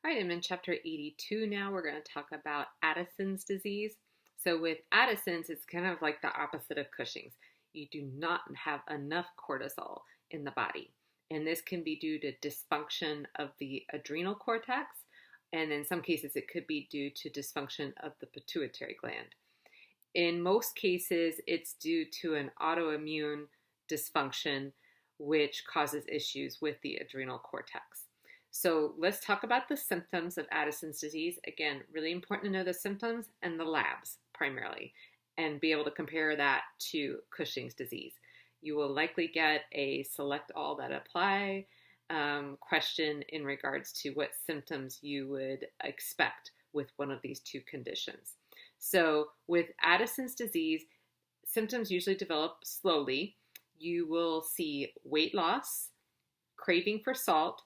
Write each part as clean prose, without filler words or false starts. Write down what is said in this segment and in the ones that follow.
All right, I'm in chapter 82 now. We're going to talk about Addison's disease. So with Addison's, it's kind of like the opposite of Cushing's. You do not have enough cortisol in the body. And this can be due to dysfunction of the adrenal cortex. And in some cases, it could be due to dysfunction of the pituitary gland. In most cases, it's due to an autoimmune dysfunction, which causes issues with the adrenal cortex. So let's talk about the symptoms of Addison's disease. Again, really important to know the symptoms and the labs primarily, and be able to compare that to Cushing's disease. You will likely get a select all that apply question in regards to what symptoms you would expect with one of these two conditions. So with Addison's disease, symptoms usually develop slowly. You will see weight loss, craving for salt,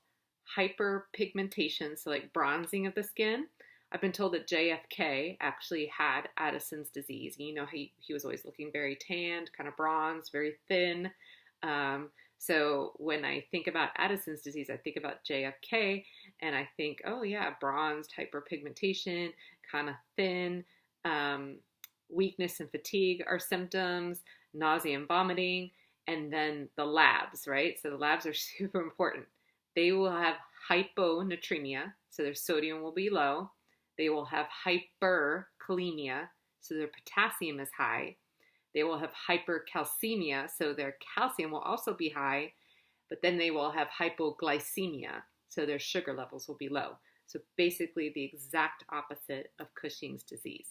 hyperpigmentation, so like bronzing of the skin. I've been told that JFK actually had Addison's disease. You know, he was always looking very tanned, kind of bronzed, very thin. So when I think about Addison's disease, I think about JFK and I think, oh yeah, bronzed, hyperpigmentation, kind of thin, weakness and fatigue are symptoms, nausea and vomiting, and then the labs, right? So the labs are super important. They will have hyponatremia, so their sodium will be low. They will have hyperkalemia, so their potassium is high. They will have hypercalcemia, so their calcium will also be high, but then they will have hypoglycemia, so their sugar levels will be low. So basically the exact opposite of Cushing's disease.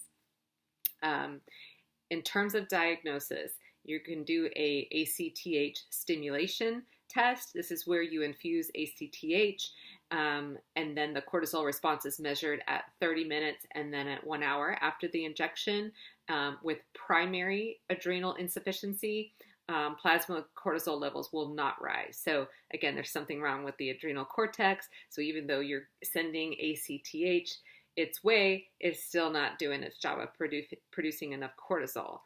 In terms of diagnosis, you can do a ACTH stimulation test. This is where you infuse ACTH, and then the cortisol response is measured at 30 minutes and then at 1 hour after the injection. With primary adrenal insufficiency, plasma cortisol levels will not rise. So again, there's something wrong with the adrenal cortex. So even though you're sending ACTH its way, it's still not doing its job of producing enough cortisol.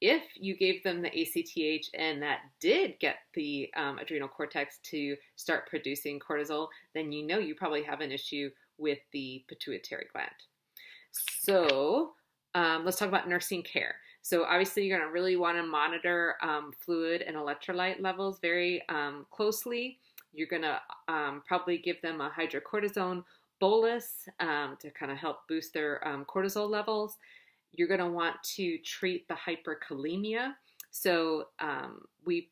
If you gave them the ACTH and that did get the adrenal cortex to start producing cortisol, then you know you probably have an issue with the pituitary gland. So let's talk about nursing care. So obviously you're going to really want to monitor fluid and electrolyte levels very closely. You're going to probably give them a hydrocortisone bolus to kind of help boost their cortisol levels. You're going to want to treat the hyperkalemia. So we've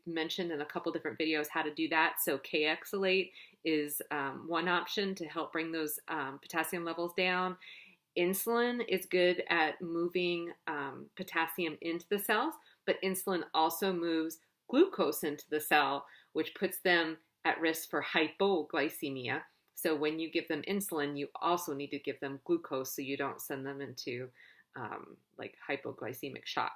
mentioned in a couple different videos how to do that. So K-exolate is one option to help bring those potassium levels down. Insulin is good at moving potassium into the cells, but insulin also moves glucose into the cell, which puts them at risk for hypoglycemia. So when you give them insulin, you also need to give them glucose so you don't send them into like hypoglycemic shock.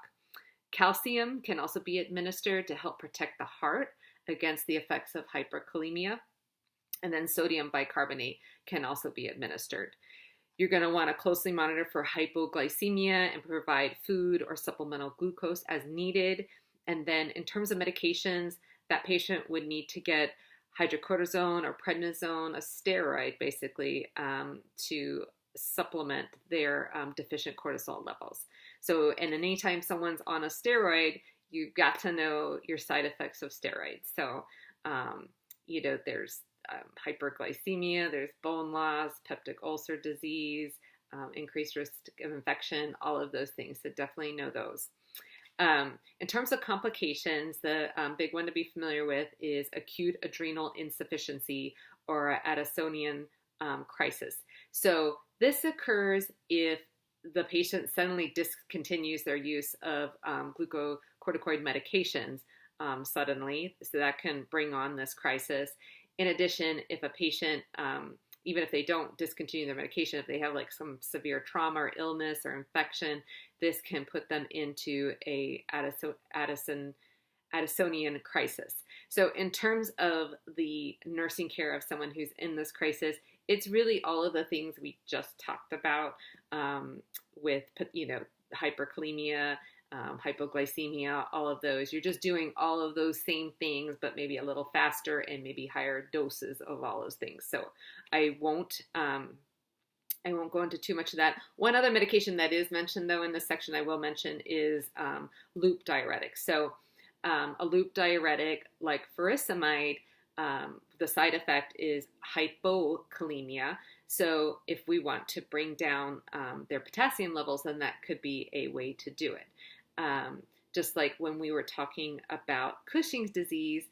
Calcium can also be administered to help protect the heart against the effects of hyperkalemia. And then sodium bicarbonate can also be administered. You're going to want to closely monitor for hypoglycemia and provide food or supplemental glucose as needed. And then in terms of medications, that patient would need to get hydrocortisone or prednisone, a steroid basically, to supplement their deficient cortisol levels. So, and anytime someone's on a steroid, you've got to know your side effects of steroids. So, you know, there's hyperglycemia, there's bone loss, peptic ulcer disease, increased risk of infection, all of those things. So definitely know those. In terms of complications, the big one to be familiar with is acute adrenal insufficiency or Addisonian crisis. So this occurs if the patient suddenly discontinues their use of glucocorticoid medications suddenly, so that can bring on this crisis. In addition, if a patient, even if they don't discontinue their medication, if they have like some severe trauma or illness or infection, this can put them into a Addisonian crisis. So in terms of the nursing care of someone who's in this crisis, it's really all of the things we just talked about with, you know, hyperkalemia, hypoglycemia, all of those. You're just doing all of those same things, but maybe a little faster and maybe higher doses of all those things. So I won't go into too much of that. One other medication that is mentioned, though, in this section I will mention is loop diuretics. So a loop diuretic like furosemide, the side effect is hypokalemia. So if we want to bring down their potassium levels, then that could be a way to do it. Just like when we were talking about Cushing's disease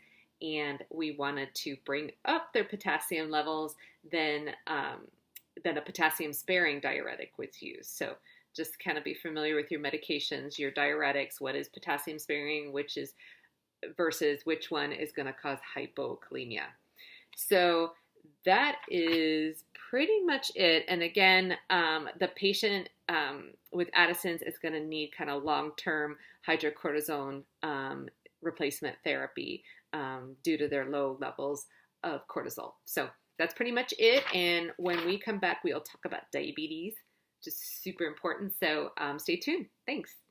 and we wanted to bring up their potassium levels, then a potassium-sparing diuretic was used. So just kind of be familiar with your medications, your diuretics, what is potassium-sparing, versus which one is going to cause hypokalemia. So that is pretty much it. And again, the patient with Addison's is going to need kind of long-term hydrocortisone replacement therapy due to their low levels of cortisol. So that's pretty much it. And when we come back, we'll talk about diabetes, which is super important. So stay tuned. Thanks.